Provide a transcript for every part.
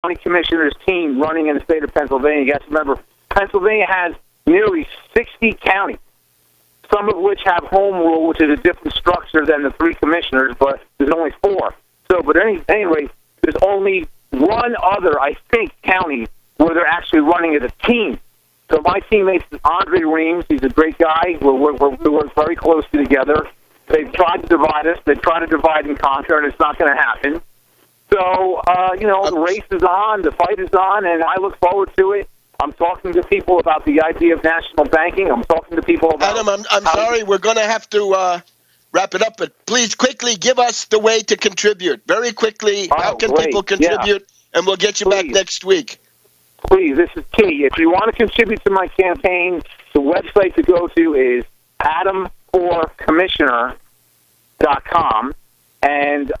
county commissioner's team running in the state of Pennsylvania. You got to remember, Pennsylvania has nearly 60 counties, some of which have home rule, which is a different structure than the 3 commissioners, but there's only 4. So, but anyway, there's only one other, I think, county where they're actually running as a team. So my teammate is Andre Reams. He's a great guy. We work very closely together. They've tried to divide us. They've tried to divide and conquer, and it's not going to happen. So, the race is on, the fight is on, and I look forward to it. I'm talking to people about the idea of national banking. I'm talking to people about... Adam, I'm sorry, we're going to have to wrap it up, but please quickly give us the way to contribute. Very quickly, how can people contribute? Yeah. And we'll get you back next week. Please, this is key. If you want to contribute to my campaign, the website to go to is adamforcommissioner.com, and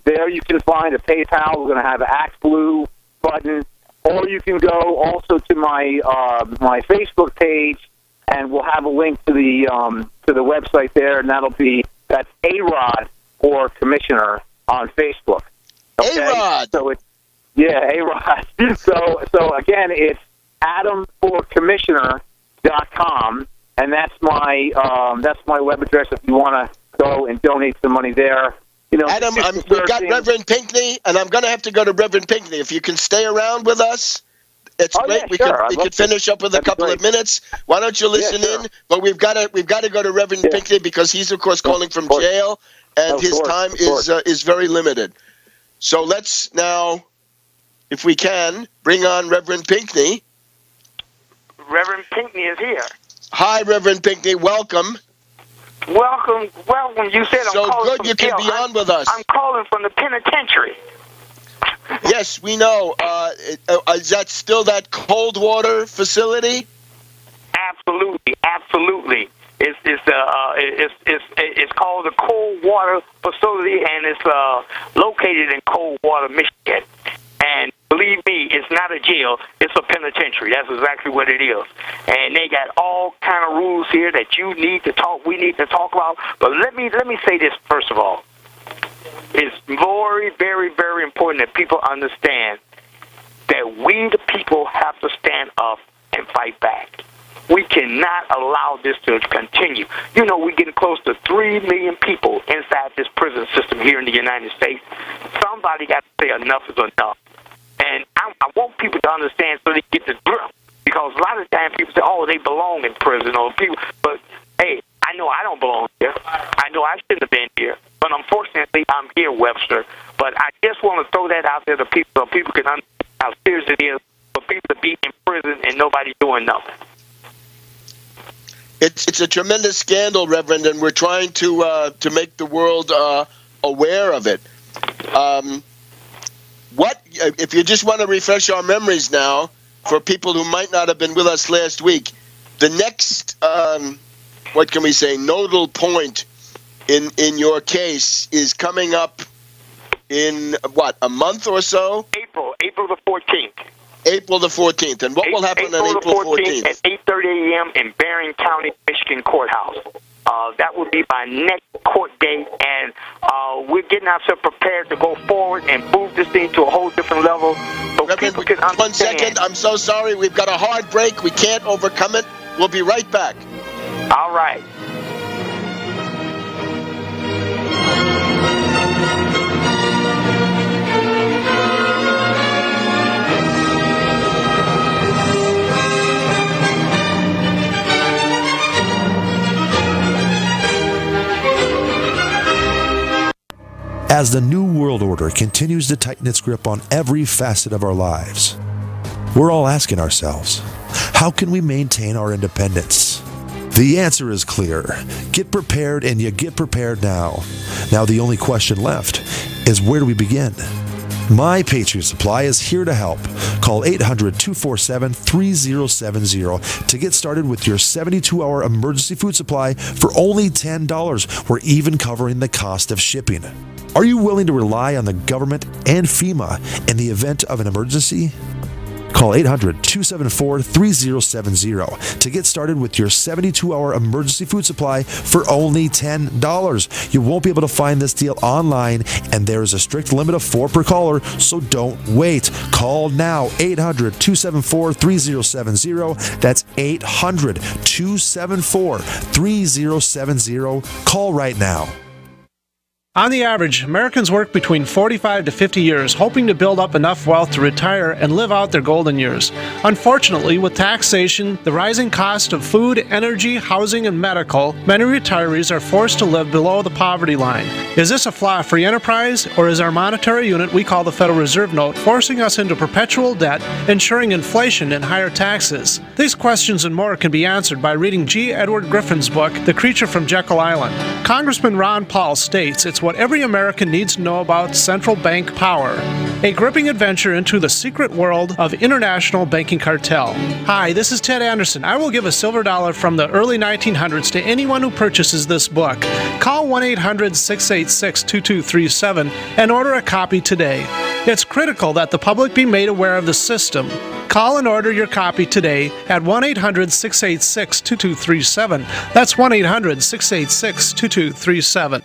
there you can find a PayPal. We're going to have an Act Blue button, or you can go also to my my Facebook page, and we'll have a link to the website there, and that's A-Rod for Commissioner on Facebook. Okay? A-Rod. So it's A-Rod. So again, it's adamforcommissioner.com, and that's my web address if you want to go and donate some money there. Adam, we've got Reverend Pinckney, and I'm going to have to go to Reverend Pinckney. If you can stay around with us, it's great. Yeah, we could finish up with a couple of minutes. Why don't you listen in? But we've got to go to Reverend Pinckney because he's of course calling from jail, and his time is very limited. So let's now, if we can, bring on Reverend Pinckney. Reverend Pinckney is here. Hi, Reverend Pinckney. Welcome. Welcome. You said I'm calling good from you can jail. be on with us. I'm calling from the penitentiary. Yes, we know. Is that still that cold water facility? Absolutely. It's called the Cold Water Facility, and it's located in Coldwater, Michigan. And believe me, it's not a jail; it's a penitentiary. That's exactly what it is. And they got all kind of rules here that we need to talk about. But let me say this first of all. It's very, very, very important that people understand that we, the people, have to stand up and fight back. We cannot allow this to continue. We're getting close to 3 million people inside this prison system here in the United States. Somebody got to say enough is enough. And I want people to understand so they get this grip. Because a lot of times people say, oh, they belong in prison. But, hey, I know I don't belong here. I know I shouldn't have been here. But unfortunately, I'm here, Webster. But I just want to throw that out there to people so people can understand how serious it is for people to be in prison and nobody doing nothing. It's a tremendous scandal, Reverend, and we're trying to make the world aware of it. What if you just want to refresh our memories now for people who might not have been with us last week? The next, what can we say, nodal point in your case is coming up in a month or so? April the 14th. April the 14th. And what will happen on April 14th? At 8:30 a.m. in Barron County, Michigan Courthouse. That will be my next court date, and we're getting ourselves prepared to go forward and move this thing to a whole different level so people can understand. 1 second. I'm so sorry. We've got a hard break. We can't overcome it. We'll be right back. All right. As the New World Order continues to tighten its grip on every facet of our lives, we're all asking ourselves, how can we maintain our independence? The answer is clear. Get prepared, and you get prepared now. Now the only question left is, where do we begin? My Patriot Supply is here to help. Call 800-247-3070 to get started with your 72-hour emergency food supply for only $10. We're even covering the cost of shipping. Are you willing to rely on the government and FEMA in the event of an emergency? Call 800-274-3070 to get started with your 72-hour emergency food supply for only $10. You won't be able to find this deal online, and there is a strict limit of 4 per caller, so don't wait. Call now, 800-274-3070. That's 800-274-3070. Call right now. On the average, Americans work between 45 to 50 years, hoping to build up enough wealth to retire and live out their golden years. Unfortunately, with taxation, the rising cost of food, energy, housing, and medical, many retirees are forced to live below the poverty line. Is this a flaw free enterprise, or is our monetary unit we call the Federal Reserve Note forcing us into perpetual debt, ensuring inflation and higher taxes? These questions and more can be answered by reading G. Edward Griffin's book, The Creature from Jekyll Island. Congressman Ron Paul states it's what every American needs to know about central bank power. A gripping adventure into the secret world of international banking cartel. Hi, this is Ted Anderson. I will give a silver dollar from the early 1900s to anyone who purchases this book. Call 1-800-686-2237 and order a copy today. It's critical that the public be made aware of the system. Call and order your copy today at 1-800-686-2237. That's 1-800-686-2237.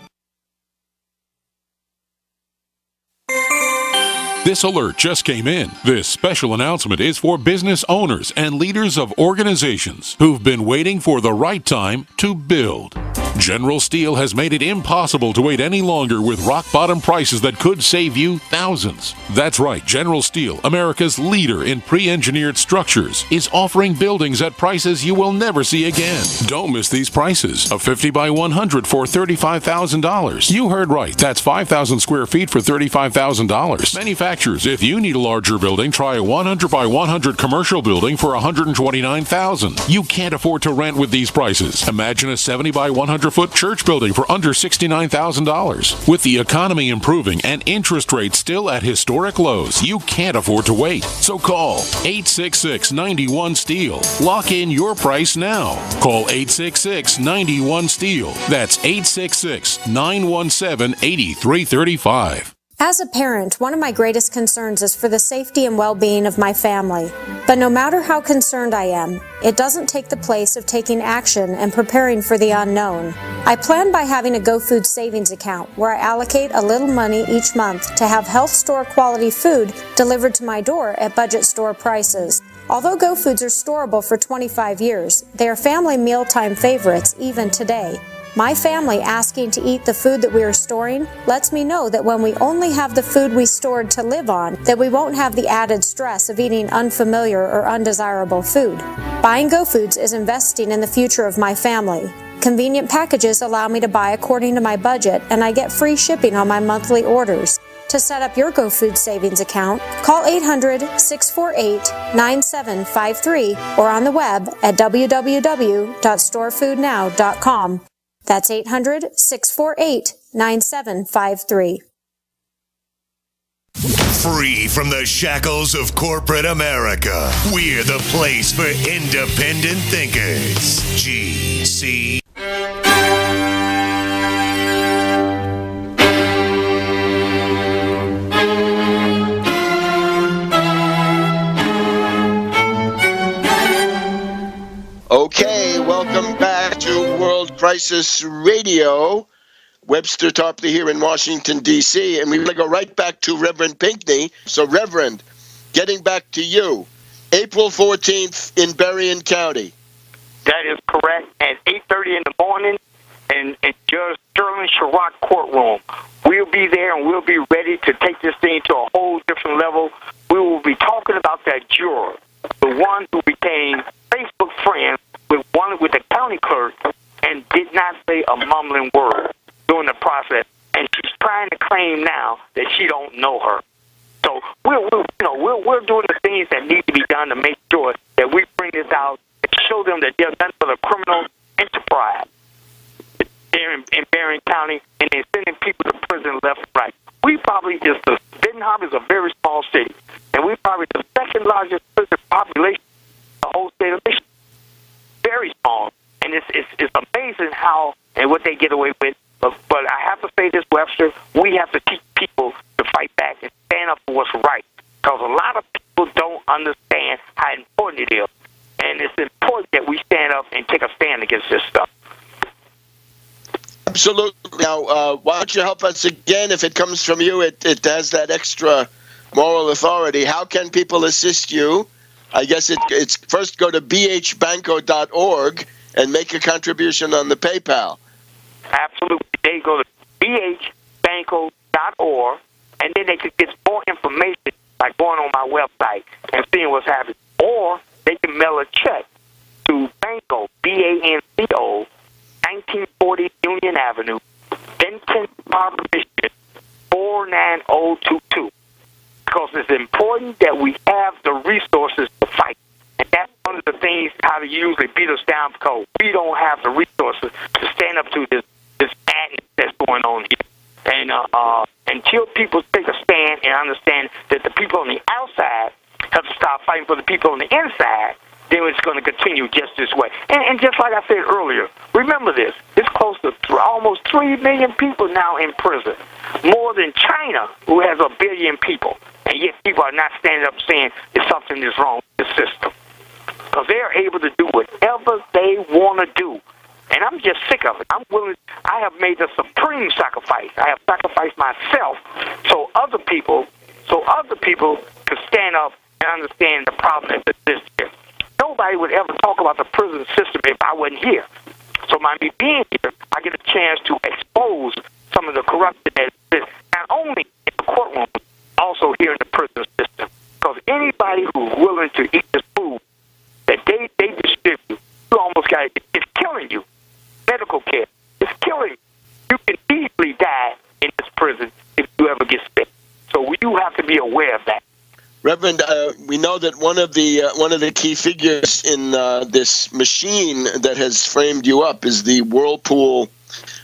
This alert just came in. This special announcement is for business owners and leaders of organizations who've been waiting for the right time to build. General Steel has made it impossible to wait any longer with rock-bottom prices that could save you thousands. That's right, General Steel, America's leader in pre-engineered structures, is offering buildings at prices you will never see again. Don't miss these prices. A 50 by 100 for $35,000. You heard right, that's 5,000 square feet for $35,000. Manufacturers, if you need a larger building, try a 100 by 100 commercial building for $129,000. You can't afford to rent with these prices. Imagine a 70 by 100-foot church building for under $69,000. With the economy improving and interest rates still at historic lows, you can't afford to wait. So call 866-91-STEEL. Lock in your price now. Call 866-91-STEEL. That's 866-917-8335. As a parent, one of my greatest concerns is for the safety and well-being of my family. But no matter how concerned I am, it doesn't take the place of taking action and preparing for the unknown. I plan by having a GoFood savings account where I allocate a little money each month to have health store quality food delivered to my door at budget store prices. Although GoFoods are storable for 25 years, they are family mealtime favorites even today. My family asking to eat the food that we are storing lets me know that when we only have the food we stored to live on, that we won't have the added stress of eating unfamiliar or undesirable food. Buying GoFoods is investing in the future of my family. Convenient packages allow me to buy according to my budget, and I get free shipping on my monthly orders. To set up your GoFood savings account, call 800-648-9753 or on the web at www.storefoodnow.com. That's 800-648-9753. Free from the shackles of corporate America, we're the place for independent thinkers. GC. Okay, welcome back to World Crisis Radio. Webster, Tarpley here in Washington, D.C., and we're going to go right back to Reverend Pinckney. So, Reverend, getting back to you, April 14th in Berrien County. That is correct, at 8:30 in the morning in Judge Sterling Sherrock courtroom. We'll be there, and we'll be ready to take this thing to a whole different level. We will be talking about that juror, the one who became Facebook friends with the county clerk and did not say a mumbling word during the process, and she's trying to claim now that she don't know her. So we're doing the things that need to be done to make sure that we bring this out and show them that they're done for the criminal enterprise there in Berrien County, and they're sending people to prison left and right. Benton Harbor is a very small city, and we're probably the second largest prison population in the whole state of Michigan. Very small, and it's amazing how and what they get away with. But I have to say this, Webster, we have to teach people to fight back and stand up for what's right, because a lot of people don't don't understand how important it is. And it's important that we stand up and take a stand against this stuff. Absolutely. Now, why don't you help us again? If it comes from you, it has that extra moral authority. How can people assist you? I guess it's first go to bhbanco.org and make a contribution on the PayPal. Absolutely. They go to bhbanco.org, and then they can get more information by going on my website and seeing what's happening. Or they can mail a check to Banco, B-A-N-C-O, 1940 Union Avenue, Benton Harbor, Michigan, 49022. Because it's important that we have the resources to fight. And that's one of the things how they usually beat us down, because we don't have the resources to stand up to this madness that's going on here. And until people take a stand and understand that the people on the outside have to start fighting for the people on the inside, then it's going to continue just this way. And just like I said earlier, remember this, it's close to almost 3 million people now in prison, more than China, who has 1 billion people. And yet people are not standing up saying that something is wrong with the system. Because they're able to do whatever they want to do. And I'm just sick of it. I have made the supreme sacrifice. I have sacrificed myself so other people could stand up and understand the problem that exists here. Nobody would ever talk about the prison system if I wasn't here. So by me being here, I get a chance to expose some of the corruption that exists, not only in the courtroom, also here in the prison system. Because anybody who's willing to eat this food that they distribute, you almost got it's killing you. Medical care is killing you. You can easily die in this prison if you ever get sick. So you have to be aware of that. Reverend, we know that one of the key figures in this machine that has framed you up is the Whirlpool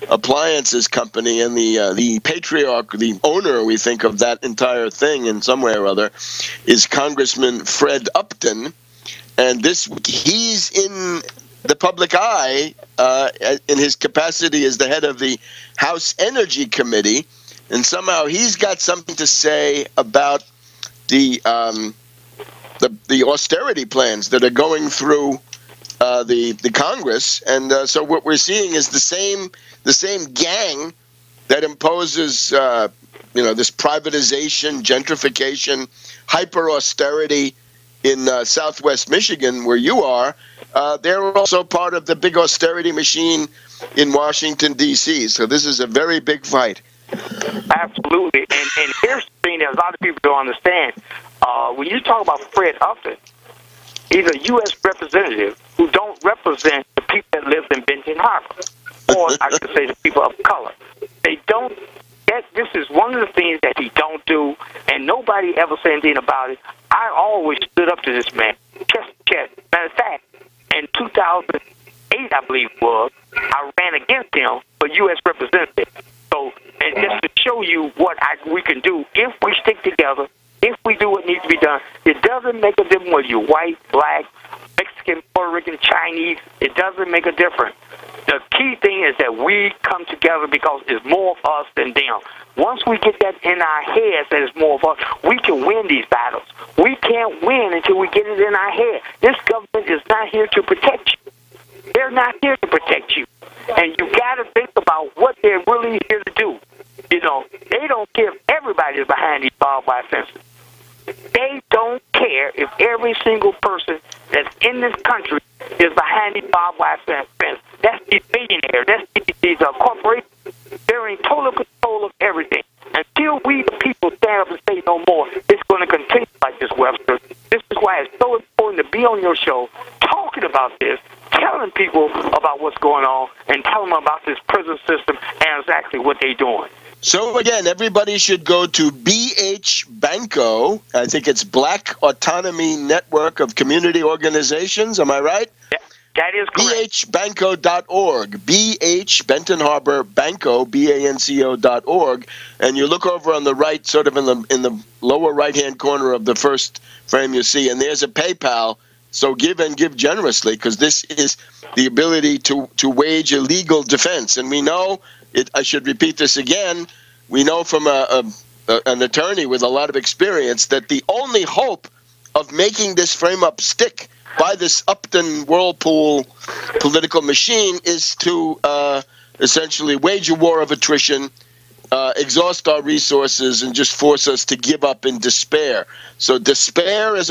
Appliances Company, and the patriarch, the owner, we think, of that entire thing in some way or other, is Congressman Fred Upton, and he's in the public eye in his capacity as the head of the House Energy Committee, and somehow he's got something to say about the austerity plans that are going through the Congress, and so what we're seeing is the same gang that imposes this privatization, gentrification, hyper austerity in Southwest Michigan, where you are. They're also part of the big austerity machine in Washington, D.C. So this is a very big fight. Absolutely. And here's the thing that a lot of people don't understand. When you talk about Fred Upton, he's a U.S. representative who don't represent the people that live in Benton Harbor, or I should say the people of color. They don't. This is one of the things that he don't do, and nobody ever said anything about it. I always stood up to this man, chest to chest. Matter of fact, in 2008, I believe it was, I ran against him for U.S. representative. So, and just to show you what we can do if we stick together, if we do what needs to be done. It doesn't make a difference whether you're white, black, Mexican, Puerto Rican, Chinese. It doesn't make a difference. The key thing is that we come together because it's more of us than them. Once we get that in our heads that it's more of us, we can win these battles. We can't win until we get it in our head. This government is not here to protect you. They're not here to protect you. And you got to think about what they're really here to do. You know, they don't care if everybody is behind these barbed wire fences. They don't care if every single person that's in this country is behind these barbed wire fences. That's these billionaires. That's these corporations. They're in total control of everything. Until we, the people, stand up and say no more, it's going to continue like this, Webster. This is why it's so important to be on your show, talking about this, telling people about what's going on, and telling them about this prison system and exactly what they're doing. So, again, everybody should go to BH Banco. I think it's Black Autonomy Network of Community Organizations. Am I right? Yeah, that is correct. BHBanco.org. BH, Benton Harbor, Banco, BANCO.org. And you look over on the right, sort of in the lower right-hand corner of the first frame you see, and there's a PayPal. So give and give generously, because this is the ability to wage a legal defense. And we know, I should repeat this again, we know from an attorney with a lot of experience that the only hope of making this frame-up stick by this Upton whirlpool political machine is to essentially wage a war of attrition, exhaust our resources, and just force us to give up in despair. So despair is